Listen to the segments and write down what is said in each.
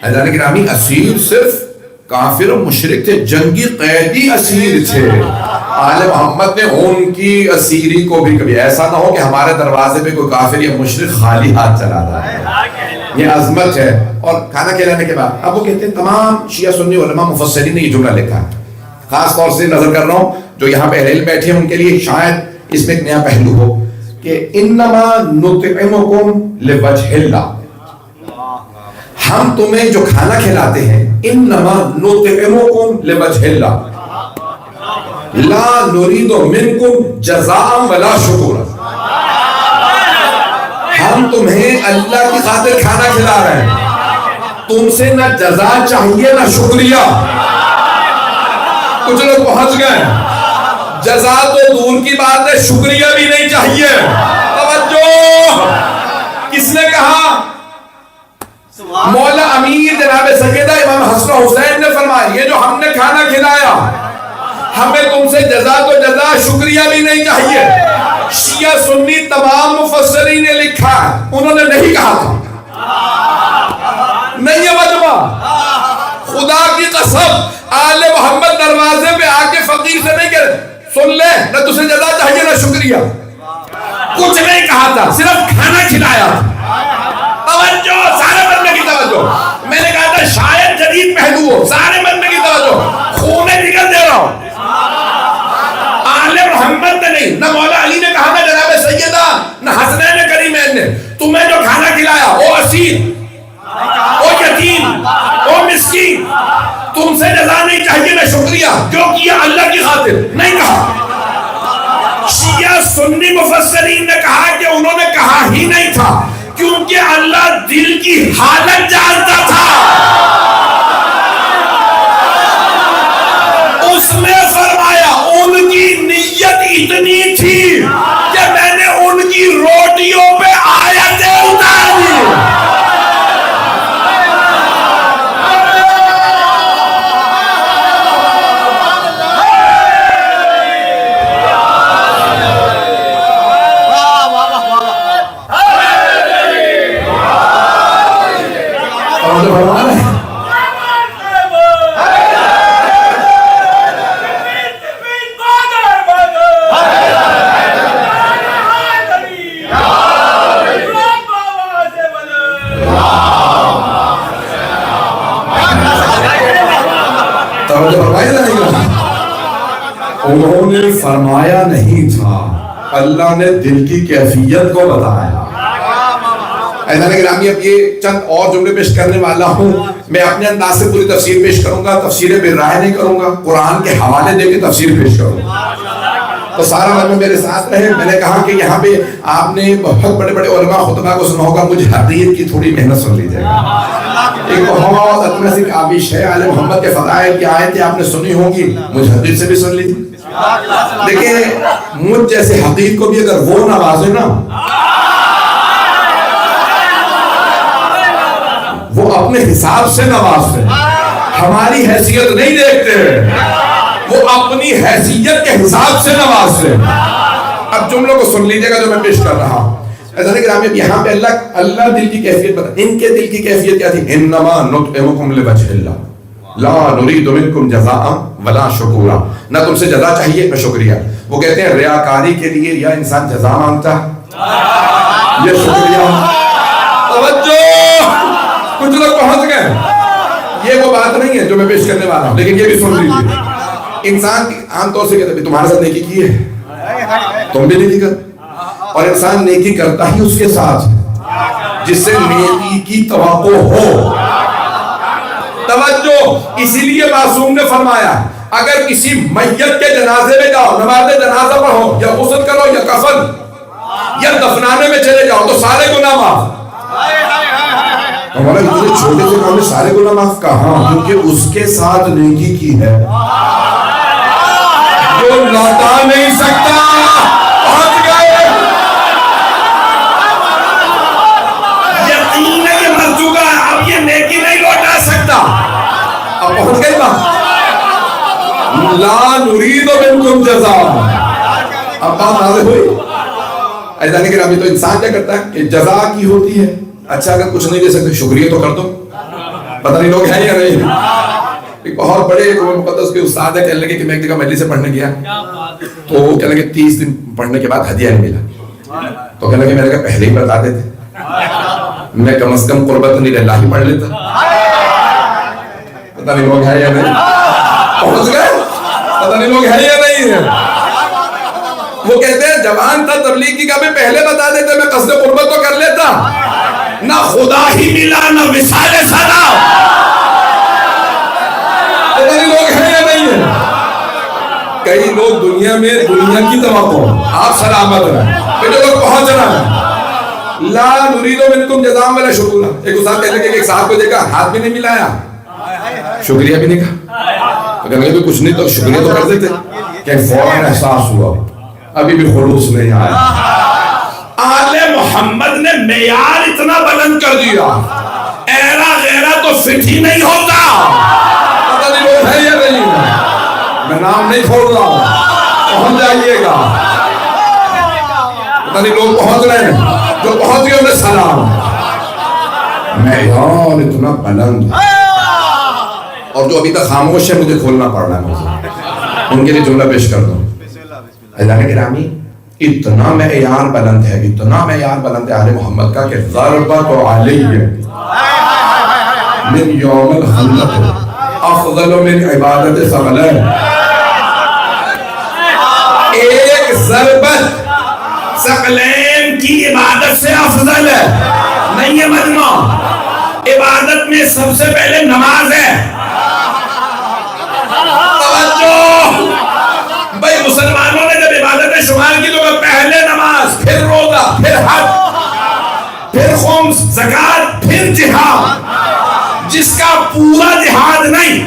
حضرت گرامی اسیر صرف کافر و مشرک تھے، جنگی قیدی اسیر تھے. آل محمد نے ان کی اسیری کو بھی کبھی ایسا نہ ہو کہ ہمارے دروازے پہ کوئی کافر یا مشرک خالی ہاتھ چلا رہا ہے. یہ عظمت ہے. اور کھانا کھلانے کے بعد اب وہ کہتے ہیں تمام شیعہ سنی علماء مفسرین نے یہ جملہ لکھا ہے. خاص طور سے نظر کر رہا ہوں جو یہاں پہ اہل علم بیٹھے ہیں ان کے لیے شاید اس میں ایک نیا پہلو ہو کہ انما نطعمکم لوجہ اللہ، ہم تمہیں جو کھانا کھلاتے ہیں انما نطعمکم لوجہ اللہ لا نريد منکم جزاء ولا شکورا. ہم تمہیں اللہ کی خاطر کھانا کھلا رہے ہیں، تم سے نہ جزا چاہیے نہ شکریہ. کچھ لوگ پہنچ گئے، جزا تو دور کی بات ہے، شکریہ بھی نہیں چاہیے. توجہ، کس نے کہا؟ مولا امیر جناب سیدہ امام حسن حسین نے فرمایا یہ جو ہم نے کھانا کھلایا ہمیں تم سے جزا تو جزا، شکریہ بھی نہیں چاہیے. شیعہ سنی تمام مفسرین نے لکھا، انہوں نے نہیں کہا تھا، نہیں ہے مجمع. خدا کی قسم آل محمد دروازے پہ آ کے فقیر سے نہیں کہ سن لے نہ تجھے جزا چاہیے نہ شکریہ، کچھ نہیں کہا تھا، صرف کھانا کھلایا تھا. توجہ، سارے بندے کی توجہ. میں نے کہا تھا شاید جدید پہلو ہو، سارے بندے کی توجہ. خونے نکل دے رہا ہوں. آل محمد نے نہیں، نہ مولا علی نے کہا تھا جناب سیدہ، نہ حسنین کریمین نے تمہیں جو کھانا کھلایا وہ اسیر، وہ یتیم، وہ مسکین، تم سے جزا نہیں چاہیے نہ شکریہ، جو کیا اللہ کی خاطر، نہیں کہا. شیعہ سنی مفسرین نے کہا کہ انہوں نے کہا ہی نہیں تھا کیونکہ اللہ دل کی حالت جانتا تھا. اس نے فرمایا ان کی نیت اتنی تھی کہ میں نے ان کی روٹیوں پہ آیتیں اتار دی. انہوں نے فرمایا نہیں تھا، اللہ نے دل کی کیفیت کو بتایا. ایسا گرامی اب یہ چند اور جملے پیش کرنے والا ہوں. میں اپنے انداز سے پوری تفسیر پیش کروں گا، تفسیر بالرائے نہیں کروں گا، قرآن کے حوالے دے کے تفسیر پیش کروں گا. تو سارا وقت میرے ساتھ رہے. میں نے کہا کہ یہاں پہ آپ نے بہت بڑے بڑے علماء خطبہ کو سنا ہوگا، مجھے حدیث کی تھوڑی محنت سن لیجیے گا. ایک بہت اطمینان سے کابش ہے، آل محمد کے فضائل کی آیتیں آپ نے سنی ہوں گی، مجھے حدیث سے بھی سن لیجیے. دیکھیں مجھ جیسے حقیق کو بھی اگر وہ نوازے نا، وہ اپنے حساب سے نوازتے، ہماری حیثیت نہیں دیکھتے، وہ اپنی حیثیت کے حساب سے نوازتے. اب جملوں کو سن لیجیے گا جو میں پیش کر رہا ہوں. حضرت گرامی یہاں پہ اللہ دل کی کیفیت بتا. ان کے دل کی کیفیت کیا تھی؟ انما نطعمکم لوجہ اللہ لا نريد منکم جزاء ولا شکورا، نہ تم سے جزا چاہیے نہ شکریہ. وہ کہتے ہیں ریاکاری کے لیے یا انسان جزا مانگتا یہ شکریہ. توجہ، کچھ لوگ پہنچ گئے. یہ وہ بات نہیں ہے جو میں پیش کرنے والا ہوں، لیکن یہ بھی سن لیجیے. انسان عام طور سے کہتے ہیں تمہارے ساتھ نیکی کی ہے، تم بھی نیکی کر. اور انسان نیکی کرتا ہی اس کے ساتھ جس سے نیکی کی توقع ہو. توجہ، اسی لیے معصوم نے فرمایا اگر کسی میت کے جنازے میں جاؤ، نماز جنازہ پڑھو یا غسل کرو یا کفن یا دفنانے میں چلے جاؤ تو سارے گناہ معاف. ہمارے اتنے چھوٹے سے کام میں سارے گناہ معاف کہاں؟ کیونکہ اس کے ساتھ نیکی کی ہے جو لوٹا نہیں سکتا. پہنچ گئے. یقین ہے یہ مر چکا، اب یہ نیکی نہیں لوٹا سکتا. اب پہنچ گئے بات. لا نريد منکم جزاء. اب بات واضح ہوئی. ایسا نہیں کہ ابھی تو انسان کیا کرتا ہے کہ جزا کی ہوتی ہے، اچھا اگر کچھ نہیں دے سکتے شکریہ تو کر دو. پتہ نہیں لوگ ہیں یا نہیں. ایک بہت بڑے مقدس کے استاد ہے, کہنے لگے کہ میں ایک جگہ مجلس سے پڑھنے گیا تو وہ کہنے لگے 30 دن پڑھنے کے بعد ہدیہ نہیں ملا. تو کہنے لگے میں نے کہا پہلے ہی بتا دیتے, میں کم از کم قربت اللہ ہی پڑھ لیتا. پتہ نہیں لوگ ہیں یا نہیں, پہنچ گئے, پتہ نہیں لوگ ہیں یا نہیں ہیں. وہ کہتے ہیں جوان تھا تبلیغ کی کبھی پہلے بتا دیتے, میں قصد قربت تو کر لیتا. نہ خدا ہی ملا نہ وصال صدا. پتہ نہیں لوگ ہیں یا نہیں ہیں. کئی لوگ دنیا میں دنیا کی توقع, آپ سلامت رہیں, پھر جو لوگ پہنچ رہا ہے لا نريد منکم جزاء ولا شکورا. ایک استاد کہنے لگے کہ ایک صاحب کو دیکھا ہاتھ بھی نہیں ملایا, شکریہ بھی نہیں کہا. تو کہنے لگے کچھ نہیں تو شکریہ تو کر دیتے. کہ فوراً احساس ہوا ابھی بھی خلوص نہیں آیا. آل محمد نے معیار اتنا بلند کر دیا, ایرا غیرہ تو فٹ ہی نہیں ہوتا. پتہ نہیں لوگ ہے یا نہیں, میں نام نہیں کھول رہا ہوں, پہنچ جائیے گا. پتہ نہیں لوگ پہنچ رہے ہیں, جو پہنچ گئے انہیں سلام. معیار اتنا بلند ہے, اور جو ابھی تک خاموش ہے مجھے کھولنا پڑ رہا ہے موضوع, ان کے لیے جملہ پیش کر دوں. اللہ گرامی اتنا معیار بلند ہے, اتنا معیار بلند ہے آل محمد کا کہ ضربت علیہ من یوم الخندق افضل من عبادت ثقلین. ایک ضربت ثقلین کی عبادت سے افضل ہے. نہیں ہے مجمع, عبادت میں سب سے پہلے نماز ہے. توجہ بھائی, مسلمانوں نے جب عبادت شمار کی تو پہلے نماز, پھر روزہ, پھر حج, پھر خمس, زکات, پھر جہاد. جس کا پورا جہاد نہیں,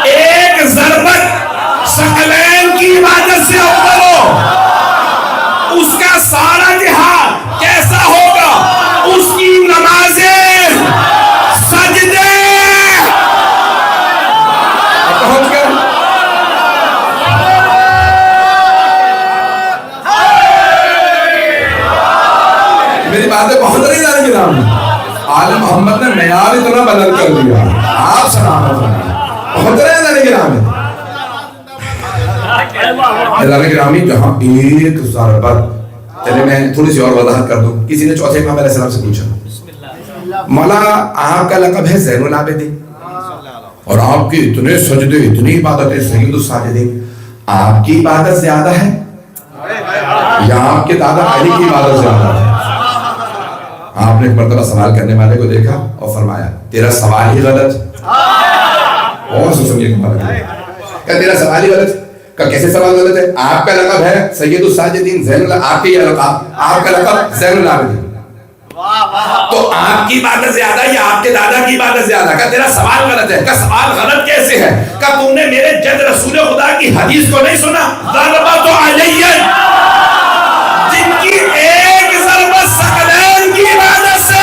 ایک ضربت ثقلین کی عبادت سے افضل ہو, اس کا سارا جہاد کیسا ہوگا؟ اس کی نمازیں, سجدے. پہنچ گئے. میری باتیں پہنچ رہی جا رہی ہیں. آل محمد نے معیار اتنا بلند کر دیا, آپ سلامت رہیں. پہنچ رہے ہیں ذرا گرامی. اللہ گرامی جہاں ایک ضربت, چلے میں تھوڑی سی اور وضاحت کر دوں. کسی نے چوتھے امام علیہ السلام سے پوچھا, مولا آپ کا لقب ہے زین العابدین, اور آپ کی اتنے سجدے, اتنی عبادتیں, سید الساجدین, آپ کی عبادت زیادہ ہے یا آپ کے دادا علی کی عبادت زیادہ ہے؟ آپ نے ایک مرتبہ سوال کرنے والے کو دیکھا اور فرمایا تیرا سوال ہی غلط. اور سنیے کہ تیرا سوال ہی غلط. کہ کیسے سوال غلط ہے؟ آپ کا لقب ہے سید الساجدین, زین آپ کی آپ کا لقب زین العابدین, تو آپ کی عبادت زیادہ یا آپ کے دادا کی عبادت زیادہ؟ کہ تیرا سوال غلط ہے. کہ سوال غلط کیسے ہے؟ کہ تم نے میرے جد رسول خدا کی حدیث کو نہیں سنا, ضربت علیہ, جن کی ایک ضربت ثقلین کی عبادت سے.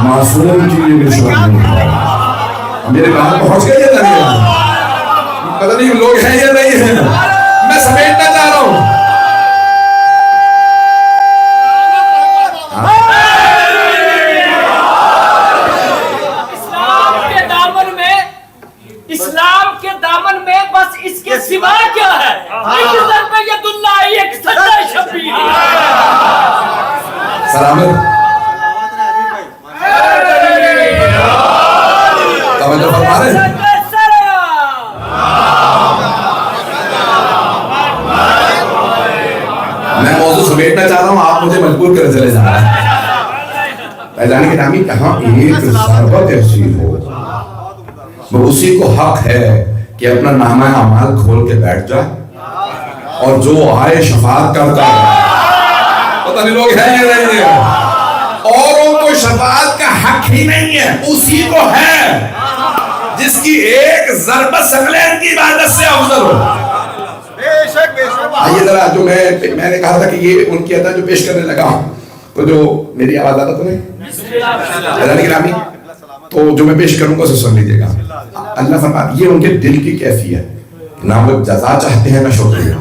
معصوم کی یہ نشان ہے. میرے بات پہنچ گئے یا نہیں؟ پتہ نہیں لوگ ہیں یا نہیں ہیں. میں سمیٹنا چاہ رہا ہوں. اسلام کے دامن میں بس اس کے سوا کیا ہے؟ ایک ضرب ید اللہ, ایک سجدہ شبیر. سلامت. توجہ فرما رہے ہیں. میں موضوع سمیٹنا چاہ رہا ہوں, آپ مجھے مجبور کرے چلے جا رہے ہیں. فیضان گرامی کہاں ایک ضربت ایسی ہو, وہ اسی کو حق ہے کہ اپنا نامہ اعمال کھول کے بیٹھ جائے اور جو آئے شفاعت کرتا ہے. پتہ نہیں لوگ ہیں یا نہیں ہیں. اوروں کو شفاعت کا حق ہی نہیں ہے, اسی کو ہے جس کی ایک ضربت ثقلین کی عبادت سے افضل ہو. آئیے ذرا, جو میں نے کہا تھا کہ یہ ان کی عطا جو پیش کرنے لگا, تو جو میری آواز آتا تو نہیں فیضان گرامی, تو جو میں پیش کروں گا اسے سن لیجیے گا. اللہ فرماتا یہ ان کے دل کی کیفیت, نہ وہ جزا چاہتے ہیں نہ شکریہ.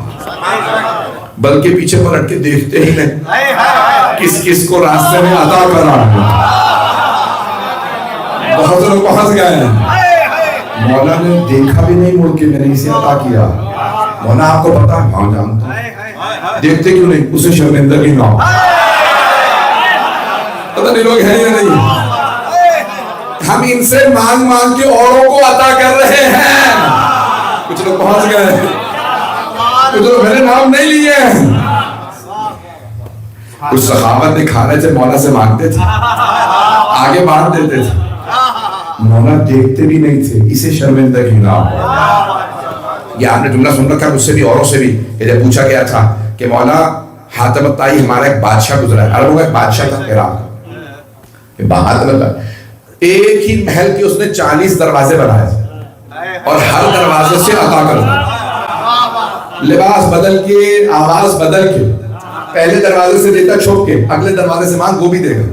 بلکہ پیچھے پلٹ کے دیکھتے ہی نہیں کس کس کو راستے میں عطا کرا ہے. بہت لوگ پہنچ گئے ہیں. مولا نے دیکھا بھی نہیں مڑ کے میں نے اسے عطا کیا. مولا آپ کو پتا ہے؟ ہاں جانتا ہوں. دیکھتے کیوں نہیں؟ اسے شرمندگی نہ ہو. پتہ نہیں لوگ ہیں یا نہیں. ہم ان سے مانگ مانگ کے اوروں کو عطا کر رہے ہیں. کچھ لوگ پہنچ گئے, کچھ لوگ میرے نام نہیں لیے. کچھ صحابت نے کھانے سے مولا سے مانگتے تھے, آگے بانٹ دیتے تھے. مولا دیکھتے بھی نہیں تھے اسے شرمندگی نہ ہو. یہ آپ نے جملہ سن رکھا مجھ سے بھی اوروں سے بھی کہ جب پوچھا گیا تھا کہ مولا حاتم الطائی ہمارا ایک بادشاہ گزرا ہے. عربوں کا ایک بادشاہ تھا عراق کا. حاتم الطائی ایک ہی محل کے اس نے 40 دروازے بنائے اور ہر دروازے سے عطا کرتا. لباس بدل کے, آواز بدل کے, پہلے دروازے سے دیتا چھپ کے, اگلے دروازے سے مانگ وہ بھی دے گا.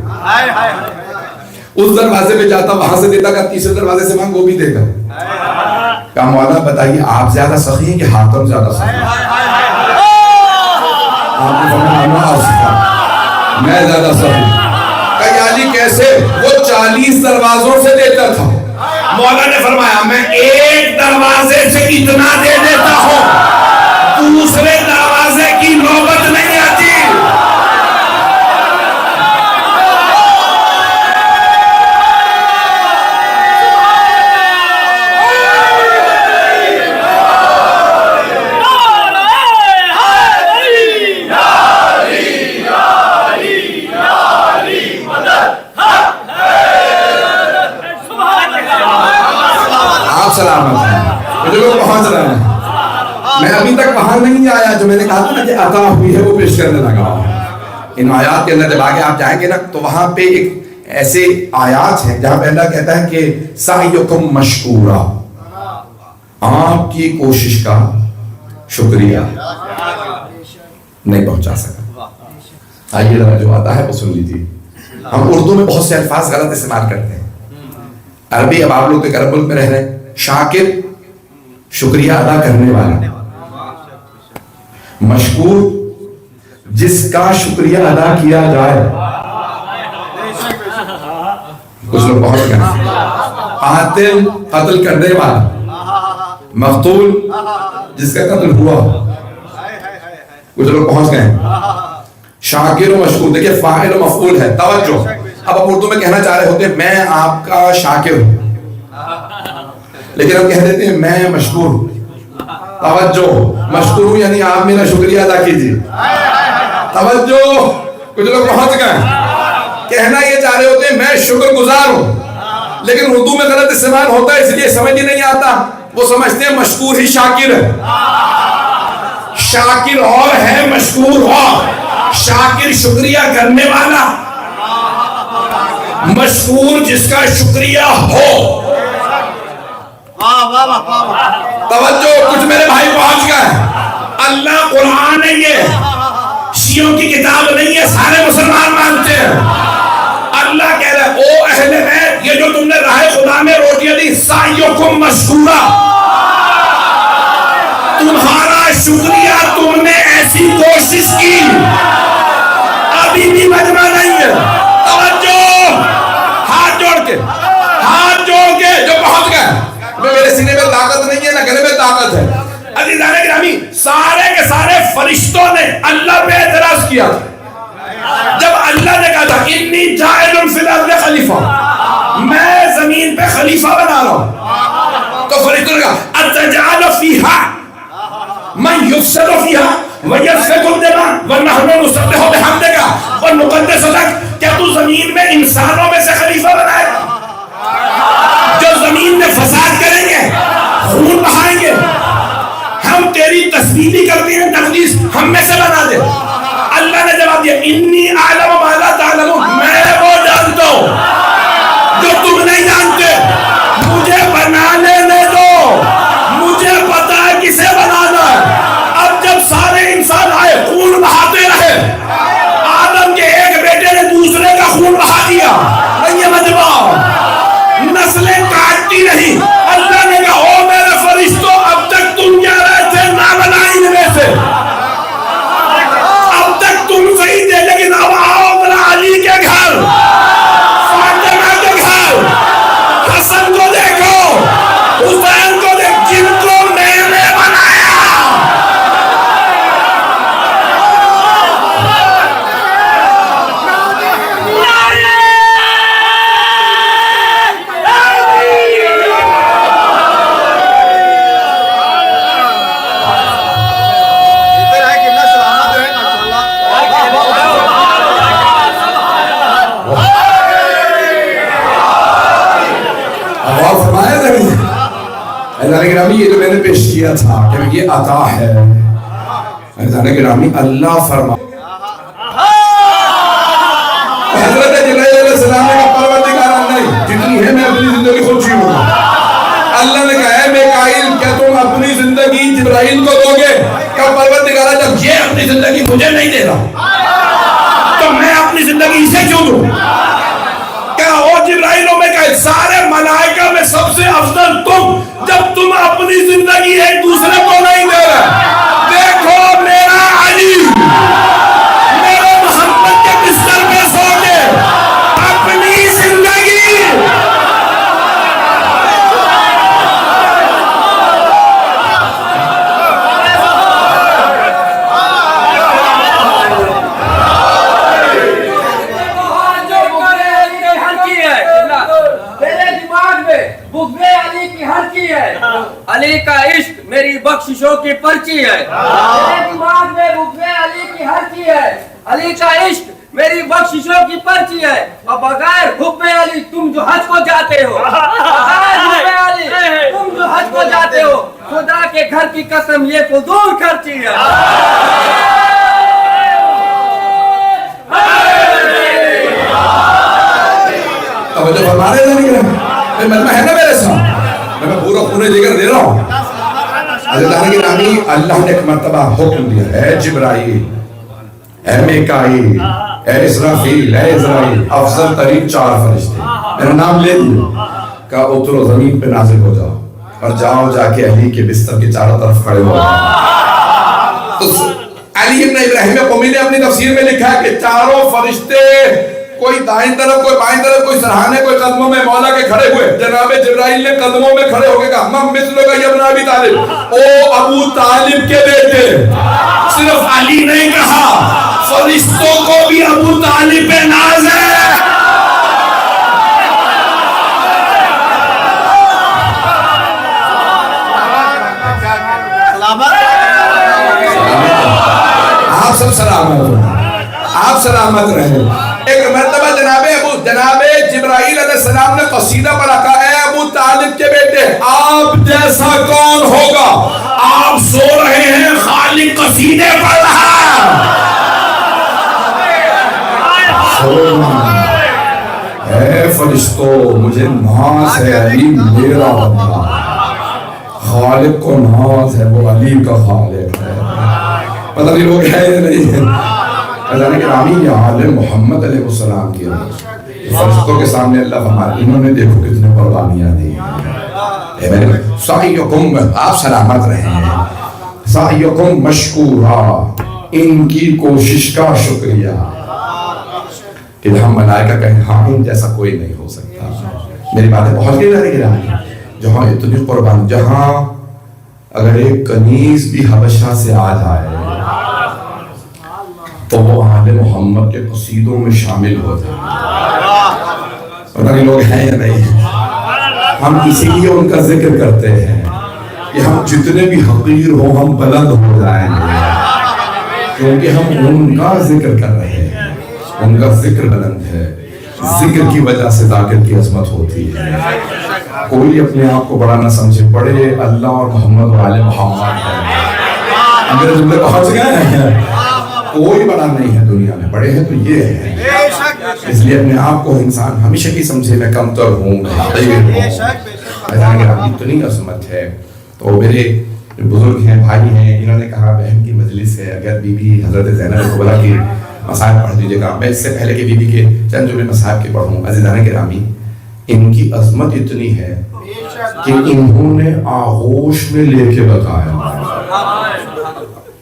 اس دروازے پہ جاتا وہاں سے دیتا گا, تیسرے دروازے سے مانگ وہ بھی دے گا. کہا مولا بتائیے آپ زیادہ سخی ہیں کہ حاتم زیادہ سخی ہیں؟ آپ نے فرمایا میں زیادہ سخی. کہا یا علی کیسے؟ وہ 40 دروازوں سے دیتا تھا. مولا نے فرمایا میں ایک دروازے سے اتنا دے دیتا ہوں, دوسرے دروازے کی نوبت نہیں آتی. سلامت ہے جو لوگ پہنچ رہے ہیں. میں ابھی تک وہاں نہیں آیا جو میں نے کہا تھا نا کہ عطا ہوئی ہے وہ پیش کرنے لگا. ان آیات کے اندر جب آگے آپ جائیں گے نا تو وہاں پہ ایک ایسے آیات ہیں جہاں پہ اللہ کہتا ہے کہ سعیکم مشکورا, آپ کی کوشش کا شکریہ نہیں پہنچا سکا. آئیے ذرا جو آتا ہے وہ سن لیجیے. ہم اردو میں بہت سے الفاظ غلط استعمال کرتے ہیں. عربی اب آپ لوگ کے عرب ملک میں رہ رہے ہیں. شاکر شکریہ ادا کرنے والا, مشکور جس کا شکریہ ادا کیا جائے. کچھ لوگ بہت گئے. قاتل قتل کرنے والا, مقتول جس کا قتل ہوا. کچھ لوگ پہنچ گئے. شاکر و مشکور, دیکھیں فاعل و مفعول ہے. توجہ, اب آپ اردو میں کہنا چاہ رہے ہوتے ہیں میں آپ کا شاکر ہوں, لیکن ہم کہہ دیتے ہیں میں مشکور ہوں. توجہ, مشکور ہوں یعنی آپ میرا شکریہ ادا کیجیے. توجہ, کچھ لوگ پہنچ گئے. کہنا یہ چاہ رہے ہوتے ہیں میں شکر گزار ہوں, لیکن اردو میں غلط استعمال ہوتا ہے اس لیے سمجھ ہی نہیں آتا. وہ سمجھتے ہیں مشکور ہی شاکر ہے. شاکر اور ہے, مشکور اور. شاکر شکریہ کرنے والا, مشکور جس کا شکریہ ہو. توجہ, کچھ میرے بھائی پہنچ گئے. اللہ قرآن ہے, یہ شیعوں کی کتاب نہیں ہے, سارے مسلمان مانتے ہیں. اللہ کہہ رہا ہے او اہل بیت, یہ جو تم نے راہ خدا میں روٹیاں دی, سعیکم مشکورا, تمہارا شکریہ تم نے ایسی کوشش کی, ابھی بھی مجمع نہیں ہے. توجہ, ہاتھ جوڑ کے جو پہنچ گئے. میرے سینے میں طاقت نہیں ہے, نہ گلے میں طاقت ہے. عزیزان گرامی, سارے کے سارے فرشتوں نے اللہ پہ اعتراض کیا تھا. جب اللہ نے کہا تھا انی جاعل فی الارض خلیفہ, میں زمین پہ خلیفہ بنا رہا ہوں, تو فرشتوں نے کہا اتجعل فیہا من یفسد فیہا ویسفک الدماء ونحن نسبح بحمدک ونقدس لک, کیا تو زمین میں انسانوں میں سے خلیفہ بنائے گا جو زمین میں فساد کریں گے, خون بہائیں گے؟ ہم تیری تسبیح بھی کرتے ہیں, تقدیس ہم میں سے بنا دے. اللہ نے جواب دیا انی اعلم ما لا تعلمون, میں وہ جانتا ہوں جو تم نہیں جانتے. مجھے بنانے دے دو, مجھے پتا ہے کسے بنانا ہے. اب جب سارے انسان آئے, خون بہاتے رہے, آدم کے ایک بیٹے نے دوسرے کا خون بہا دیا, نہیں ہے مجمع, نسلیں کاٹتی نہیں. اللہ نے کہا او میرے فرشتوں, اب تک تم کیا رہے تھے نہ بنائیں میں سے, اللہ گرامی یہ جو میں نے پیش کیا تھا کہ یہ عطا ہے، اللہ گرامی اللہ فرما حضرت جبرائیل علیہ السلام نے کہا پروردگار نہیں، جتنی ہے میں اپنی زندگی خود جیوں گا۔ اللہ نے کہا اے میکائیل کیا تم اپنی زندگی جبرائیل کو دو گے؟ کہا پروردگار جب یہ اپنی زندگی مجھے نہیں دے رہا تو میں اپنی زندگی اسے کیوں دوں؟ کہا او جبرائیل و میکائیل سارے ملائکہ میں سب سے افضل تم، جب تم اپنی زندگی ایک دوسرے کو نہیں دے رہے۔ دیکھو میرا علی میرے محمد کے بستر میں سو کے اپنی زندگی علی کا عشق میری بخششوں کی پرچی ہے، میرے دماغ میں بغض علی کی ہرچی ہے، علی کا عشق میری بخششوں کی پرچی ہے، اور بغیر حب علی تم جو حج کو جاتے ہو، بغیر حب علی تم جو حج کو جاتے ہو، خدا کے گھر کی قسم یہ فضول خرچی ہے۔ توجہ فرما رہے ہیں نہیں مجمع ہے نا میرے ساتھ، میں پورا پورے ذکر دے رہا ہوں۔ حضرت گرامی اللہ نے ایک مرتبہ حکم دیا اے جبرائیل، اے میکائیل، اے اسرافیل، اے عزرائیل، افضل ترین 4 فرشتے میرا نام لے دیا، کہا اترو زمین پہ نازل ہو جاؤ اور جاؤ جا کے علی کے بستر کے چاروں طرف کھڑے ہو جاؤ۔ تو علی ابن ابراہیم قمی نے اپنی تفسیر میں لکھا ہے کہ 4 فرشتے کوئی دائیں طرف کوئی بائیں طرف کوئی سرحانے کوئی قدموں میں مولا کے کھڑے ہوئے، جناب جبرائیل نے قدموں میں کھڑے ہو کے کہا من مثلک یا ابن ابی طالب، او ابو طالب کے بیٹے۔ صرف علی نہیں کہا، فرشتوں کو بھی ابو طالب پہ ناز ہے۔ آپ سب سلامت رہیں، آپ سلامت رہیں۔ ایک مرتبہ جناب جبرائیل علیہ السلام نے قصیدہ پڑھا، کہا اے ابو طالب کے بیٹے آپ جیسا کون ہوگا؟ آپ سو رہے ہیں خالق قصیدے پڑھ رہا ہے۔ اے فرشتوں مجھے ناز ہے علی میرا بندہ، خالق کو ناز ہے وہ علی کا خالق ہے۔ پتہ نہیں لوگ ہے یا نہیں ہے؟ اللہ گرامی یہ حال محمد علیہ السلام کی فرشتوں کے سامنے اللہ فرماتے انہوں نے دیکھو کتنے قربانیاں دی ہیں۔ سعیکم آپ سلامت رہیں، سعیکم مشکورا ان کی کوشش کا شکریہ۔ کہ ہم ملائکہ کہیں ہاں ان جیسا کوئی نہیں ہو سکتا۔ میری باتیں بہت گئی گرامی، جہاں اتنی قربانی، جہاں اگر ایک کنیز بھی حبشہ سے آ جائے تو وہ آل محمد کے قصیدوں میں شامل ہو جائے۔ پتہ نہیں لوگ ہیں یا نہیں ہیں؟ ہم اسی لیے ان کا ذکر کرتے ہیں کہ ہم جتنے بھی حقیر ہوں ہم بلند ہو جائیں گے، کیونکہ ہم ان کا ذکر کر رہے ہیں، ان کا ذکر بلند ہے۔ ذکر کی وجہ سے ذاکر کی عظمت ہوتی ہے۔ کوئی اپنے آپ کو بڑا نہ سمجھے، بڑے اللہ اور محمد و آل محمد ہیں۔ میرے جملے پہنچ گئے ہیں؟ کوئی بڑا نہیں ہے دنیا میں، بڑے ہیں تو یہ ہیں۔ اس لیے اپنے آپ کو انسان ہمیشہ کی سمجھے میں کم تر ہوں، میں حقیر ہوں، اتنی عظمت ہے۔ تو میرے بزرگ ہیں، بھائی ہیں، انہوں نے کہا بہن کی مجلس ہے، اگر بی بی حضرت زینب کو بولا کہ مصائب پڑھ دیجیے گا، میں اس سے پہلے کہ بی بی کے چند جملے مصائب کے پڑھوں۔ عزیزان گرامی ان کی عظمت اتنی ہے کہ انہوں نے آغوش میں لے کے بتایا،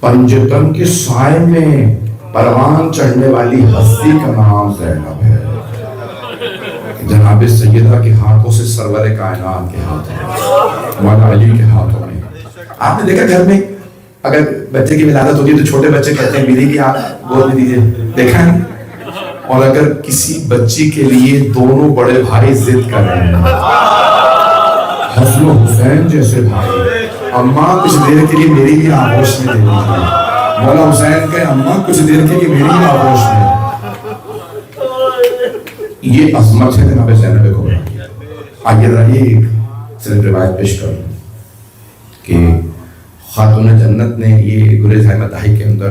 پنجتن کے سائے میں پروان چڑھنے والی ہستی کا نام زینب ہے۔ جناب سیدہ کے ہاتھوں سے سرور کائنات کے ہاتھوں، مولا علی کے ہاتھوں میں۔ آپ نے دیکھا گھر میں اگر بچے کی ولادت ہوتی ہے تو چھوٹے بچے کہتے ہیں میری بھی آپ گود میں دیجیے، دیکھا ہے؟ اور اگر کسی بچی کے لیے دونوں بڑے بھائی ضد کر رہے ہیں، حسن و حسین جیسے بھائی، اماں کچھ دیر کے لیے میری بھی آغوش میں دے دیجیے، مولا حسین کہ اماں کچھ دیر کے لیے میری بھی آغوش میں۔ یہ عظمت ہے جناب زینب کبریٰ۔ آئیے ذرا ایک صرف روایت پیش کروں۔ کہ خاتون جنت نے یہ گریز احمد طاہی کے اندر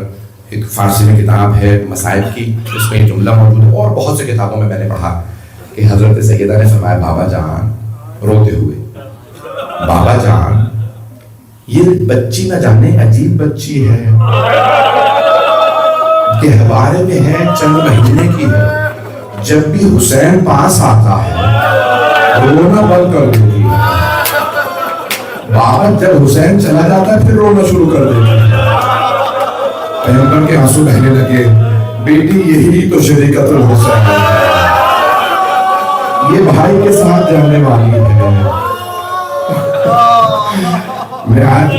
ایک فارسی میں کتاب ہے مصائب کی، اس میں یہ جملہ موجود ہے، اور بہت سے کتابوں میں نے پڑھا کہ حضرت سیدہ نے فرمایا بابا جان روتے ہوئے، بابا جان یہ بچی نہ جانے عجیب بچی ہے، گہوارے میں ہے، چند مہینے کی ہے، جب بھی حسین پاس آتا ہے رونا بند کر دیتی ہے، بابا جب حسین چلا جاتا ہے پھر رونا شروع کر دیتی ہے۔ پیغمبر کے آنسو بہنے لگے، بیٹی یہی تو شریکت الحسین ہے، یہ بھائی کے ساتھ جانے والی ہے۔ میں آج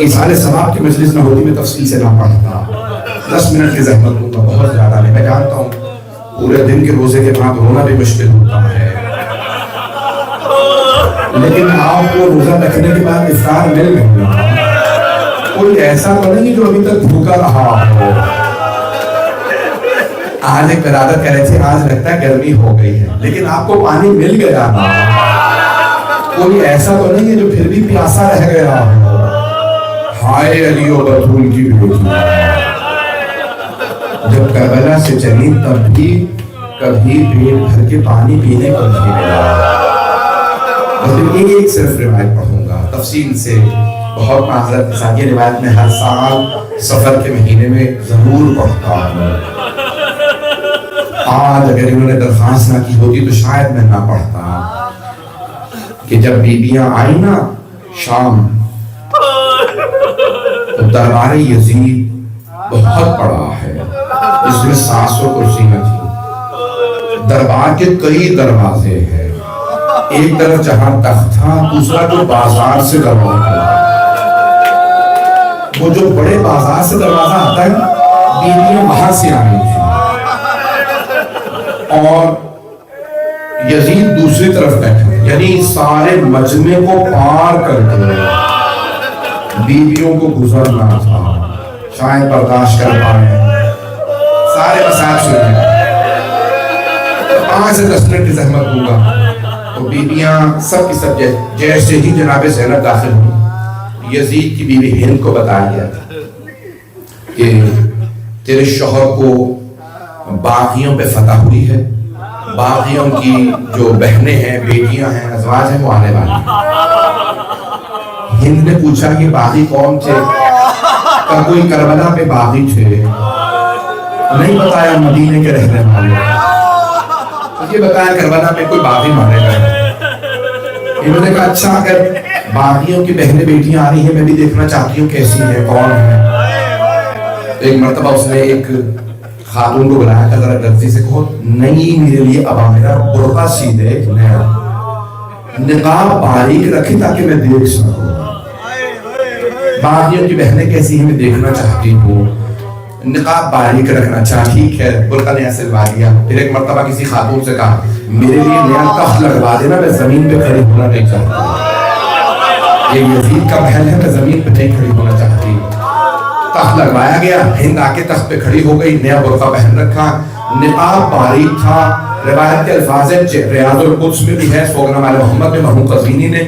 اظہار ثواب کی مجلس نہ ہوتی میں تفصیل سے نہ پڑھتا، 10 منٹ کی زحمت ہوتا، بہت زیادہ نہیں، میں جانتا ہوں پورے دن کے روزے کے بعد رونا بھی مشکل ہوتا ہے، لیکن آپ کو روزہ رکھنے کے بعد افطار مل گیا، کوئی ایسا تو نہیں جو ابھی تک بھوکا رہا ہو۔ آج ایک برادر کہہ رہے تھے آج لگتا ہے گرمی ہو گئی ہے، لیکن آپ کو پانی مل گیا نا، کوئی ایسا تو نہیں ہے جو پھر بھی پیاسا رہ گیا ہو۔ ہائے علی و بطول کی بیٹی، جب کربلا سے چلی تب بھی کبھی پیٹ بھر کے پانی پینے کو نہیں ملا۔ ایک صرف روایت پڑھوں گا تفصیل سے، بہت معذرت کے ساتھ، یہ روایت میں ہر سال سفر کے مہینے میں ضرور پڑھتا ہوں، آج اگر انہوں نے درخواست نہ کی ہوتی تو شاید میں نہ پڑھتا، کہ جب بیبیاں آئیں نا شام تو دربار یزید بہت بڑا ہے، اس میں 700 کرسیاں تھیں، دربار کے کئی دروازے ہیں، ایک طرف جہاں تخت تھا دوسرا جو بازار سے دروازہ تھا، وہ جو بڑے بازار سے دروازہ آتا ہے بیویاں وہاں سے آئی تھی، اور یزید دوسری طرف بیٹھا، یعنی سارے مجمع کو پار کر کے بیویوں کو گزرنا تھا، شاید برداشت کر پائے، سارے مسائل سنیں، 5 سے 10 منٹ کی زحمت دوں گا۔ تو بیویاں سب کی سب جیسے ہی جناب زینب داخل ہوئی، یزید کی بیوی ہند کو بتایا گیا تھا کہ تیرے شوہر کو باغیوں پہ فتح ہوئی ہے، باغیوں کی جو بہنیں ہیں، بیٹیاں ہیں، ازواج ہیں، وہ آنے والی ہیں۔ ہند نے پوچھا کہ باغی کون تھے؟ کہا کوئی کربلا پہ باغی تھے، نہیں بتایا مدینے کے رہنے والے، یہ بتایا کربلا میں کوئی باغی مارے گئے۔ انہوں نے کہا اچھا اگر باغیوں کی بہنیں بیٹیاں آ رہی ہیں میں بھی دیکھنا چاہتی ہوں کیسی ہیں، کون ہیں۔ ایک مرتبہ اس نے ایک خاتون کو بلایا تھا، ذرا لفظی سے کہو نہیں میرے لیے ابا میرا برقع سی دے، نقاب باریک رکھے تاکہ میں دیکھ سکوں، باغیوں کی بہنیں کیسی ہیں میں دیکھنا چاہتی ہوں، نقاب باریک رکھنا چاہ، ٹھیک ہے، برقع نے ایسے لگا دیا۔ پھر ایک مرتبہ کسی خاتون سے کہا میرے لیے نیا تخت لگوا دینا، میں زمین پہ کھڑی ہونا نہیں چاہتی، یہ یزید کا محل ہے، میں زمین پہ نہیں کھڑی ہونا چاہتی۔ تخت لگوایا گیا، ہند آ کے تخت پہ کھڑی ہو گئی، نیا برقع پہن رکھا، نقاب باریک تھا۔ روایت کے الفاظ ریاض القدس میں بھی ہے، سوگنامہ محمد میں مرحوم قزوینی نے،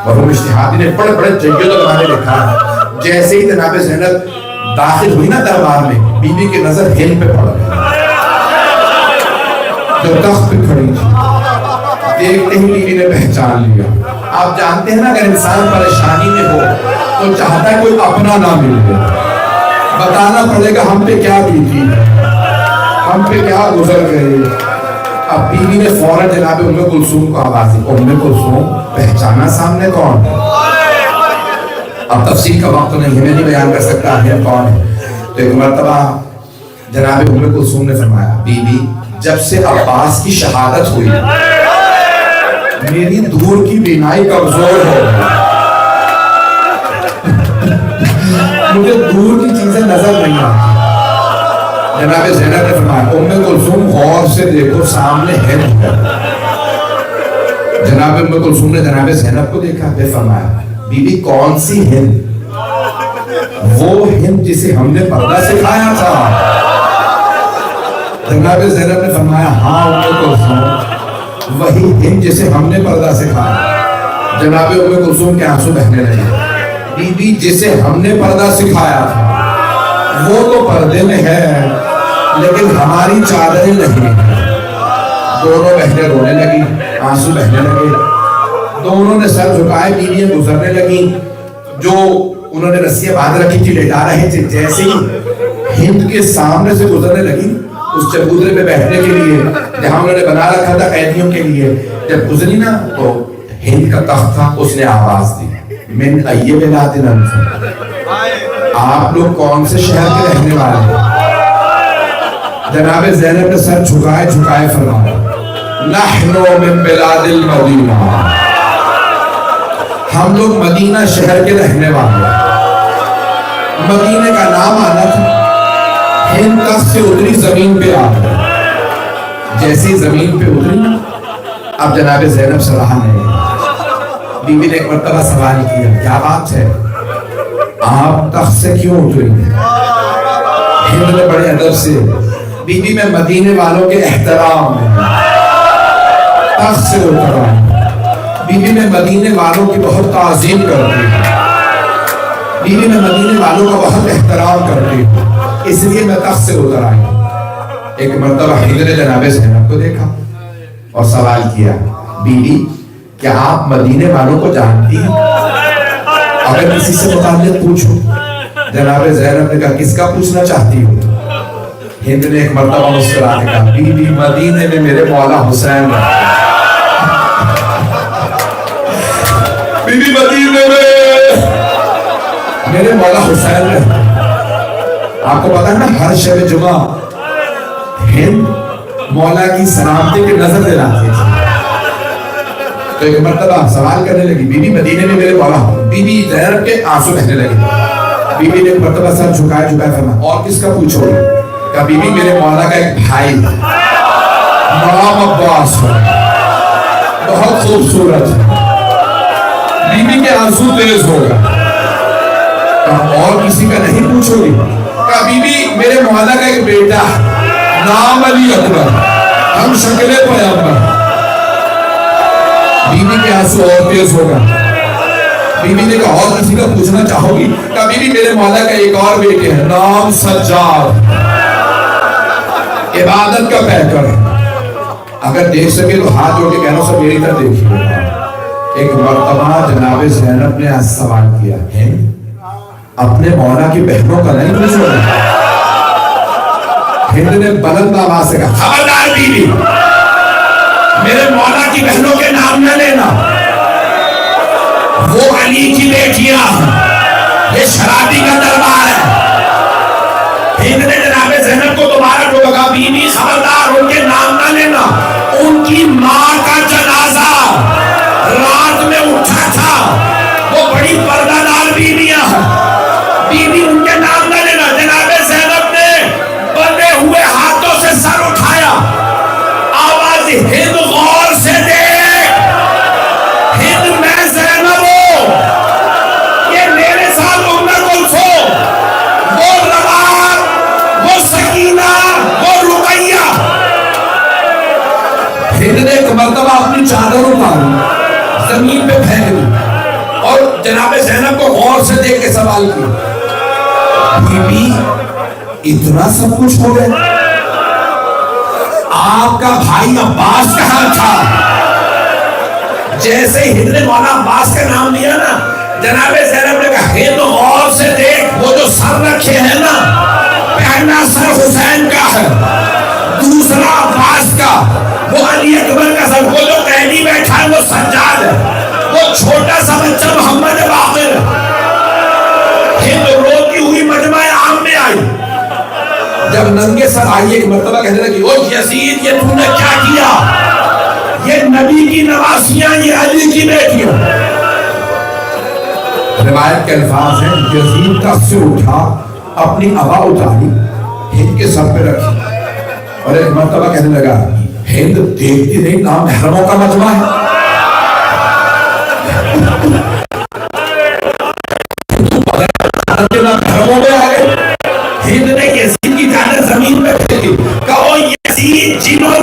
مرحوم اشتہادی نے بڑے بڑے جید علماء نے لکھا ہے، جیسے ہی جناب زینب داخل ہوئی نا دربار میں، بی بی کی نظر ہند پہ پڑ گئی جو تخت پہ کھڑی تھی، دیکھتے ہی بیوی نے پہچان لیا۔ آپ جانتے ہیں نا اگر انسان پریشانی میں ہو تو چاہتا ہے کوئی اپنا نہ مل جائے، بتانا پڑے گا ہم پہ کیا بیتی، ہم پہ کیا گزر گئے۔ اب بیوی نے فوراً جناب ام کلثوم کو آواز دی، ام کلثوم پہچانا سامنے کون ہے؟ اب تفصیل کا وقت نہیں ہے، میں نہیں بیان کر سکتا ہے کون ہے۔ تو ایک مرتبہ جناب ام کلثوم نے فرمایا بی بی جب سے عباس کی شہادت ہوئی میری دور کی بینائی کمزور ہو گئی، مجھے دور کی چیزیں نظر نہیں آتی۔ جناب زینب نے فرمایا ام کلثوم غور سے دیکھو سامنے ہند ہے۔ جناب ام کلثوم نے جناب زینب کو دیکھا، پھر فرمایا بی بی کون سی ہند؟ وہ ہند جسے ہم نے پردہ سکھایا تھا۔ جناب زینب نے فرمایا ہاں ام کلثوم وہی ہند جسے ہم نے پردہ سکھایا۔ جناب ام کلثوم کے آنسو بہنے لگے. بی بی جسے ہم نے پردہ سکھایا تھا وہ تو پردے میں ہے لیکن ہماری چادریں نہیں ہیں. دونوں بہنیں رونے لگی, آنسو بہنے لگے. دونوں نے سر جھکائے, بیویاں گزرنے لگی. جو انہوں نے رسیاں باندھ رکھی تھی لے جا رہے تھے, جیسے ہی ہند کے سامنے سے گزرنے لگی اس چبوترے پہ بیٹھنے کے لیے جہاں انہوں نے بنا رکھا تھا قیدیوں کے لیے, جب گزری نا تو ہند کا تخت تھا, اس نے آواز دی من ای بلاد انتم, آپ لوگ کون سے شہر کے رہنے والے ہیں؟ جناب زینب نے سر جھکائے جھکائے فرمایا نحن من بلاد المدینہ, ہم لوگ مدینہ شہر کے رہنے والے ہیں. مدینہ کا نام آنا تھا. ہند تخت سے اتری زمین پہ آ گئی. جیسی زمین پہ اتری اب جناب زینب صلاح نے بی بی نے ایک مرتبہ سوال کیا, کیا بات ہے آپ تخت سے کیوں اتری؟ ہند نے بڑے ادب سے بی بی میں مدینے والوں کے احترام میں تخت سے اترا ہوں. بی بی میں مدینے والوں کی بہت تعظیم کرتی ہوں, بی بی میں مدینے والوں کا بہت احترام کرتی ہوں, اس لیے میں تخت سے اتر آئی. ایک مرتبہ ہند نے جناب زینب کو دیکھا اور سوال کیا بی بی کیا آپ مدینے والوں کو جانتی ہیں؟ اگر کسی سے متعلق پوچھو. جناب زینب نے کہا کس کا پوچھنا چاہتی ہوں؟ ہند نے ایک مرتبہ مسکرا کے کہا بی بی مدینے میں میرے مولا حسین رہتے ہیں. بی بی مدینے میں میرے مولا حسین رہتے ہیں. آپ کو پتا ہے نا ہر شب جمعہ ہند مولا کی سلامتی کی نظر دلاتی تھی. تو ایک مرتبہ سوال کرنے لگی بی بی مدینے میں میرے مولا. بی بی زینب کے آنسو بہنے لگے. بی بی نے ایک مرتبہ سر جھکائے جھکائے فرمایا اور کس کا پوچھو گے؟ کہا بی بی میرے مولا کا ایک بھائی ہے, نام عباس ہے, بہت خوبصورت ہے. بی بی کے آنسو تیز ہو گئے. کہا اور کسی کا نہیں پوچھو گی؟ کہا بی بی میرے مولا کا ایک بیٹا ہے, نام علی اکبر, ہم شکل پیغمبر. بی بی کے آنسو اور تیز ہو گئے. بی بی نے کہا اور کسی کا پوچھنا چاہو گی؟ کہا بی بی میرے مولا کا ایک اور بیٹے ہے, نام سجاد, عبادت کا پیکر ہے. اگر دیکھ سکے تو ہاتھ جوڑ کے کہنا سب میری طرف دیکھیے. ایک مرتبہ جناب زینب نے سوال کیا اپنے مولا کی بہنوں کا نہیں پوچھو گے؟ ہند نے بلند آواز سے کہا خبردار بی بی میرے مولا کی بہنوں کے نام نہ لینا, وہ علی کی بیٹیاں ہیں, یہ شرابی کا دربار ہے. ہند نے جناب زینب کو دوبارہ ٹوکا بی بی خبردار ان کے نام نہ لینا, ان کی ماں کا جنازہ رات میں اٹھا تھا, وہ بڑی پردہ دار بیویاں ہیں, بی بی ان کے نام نہ لینا. جناب زینب نے بندے ہوئے ہاتھوں سے سر اٹھایا, آواز ہند غور سے دیکھ, ہند میں زینب ہوں, یہ میرے ساتھ ام کلثوم, وہ روان, وہ سکینہ, وہ رقیہ. ہند نے ایک مرتبہ اپنی چادر اتاری زمین پہ پھینک دی اور جناب زینب کو غور سے دیکھ کے سوال کیا بی بی اتنا سب کچھ ہو گیا, آپ کا بھائی عباس کہاں تھا؟ جیسے ہند نے مولا عباس کا نام لیا نا, جناب زینب نے کہا ہند غور سے دیکھ, وہ جو سر رکھے ہیں نا, پہلا سر حسین کا ہے, دوسرا عباس کا, وہ علی اکبر کا سر, وہ جو قیدی بیٹھا ہے وہ سجاد ہے, وہ چھوٹا سا بچہ محمد باقر ہے. ہند روتی ہوئی مجمع عام میں آئی. جب ننگے سر آئی ایک مرتبہ کہنے لگی او یزید یہ تم نے کیا کیا, یہ نبی کی نواسیاں, یہ علی کی بیٹیاں. روایت کے الفاظ ہیں یزید تخت سے اٹھا, اپنی عبا اتاری, ہند کے سر پہ رکھی اور ایک مرتبہ کہنے لگا ہند دیکھتی نہیں نامحرموں کا مجمع ہے. نامحرموں میں آ گئے. ہند نے یزید کی چادر زمین پہ پھینکی, کہو یزید جنہوں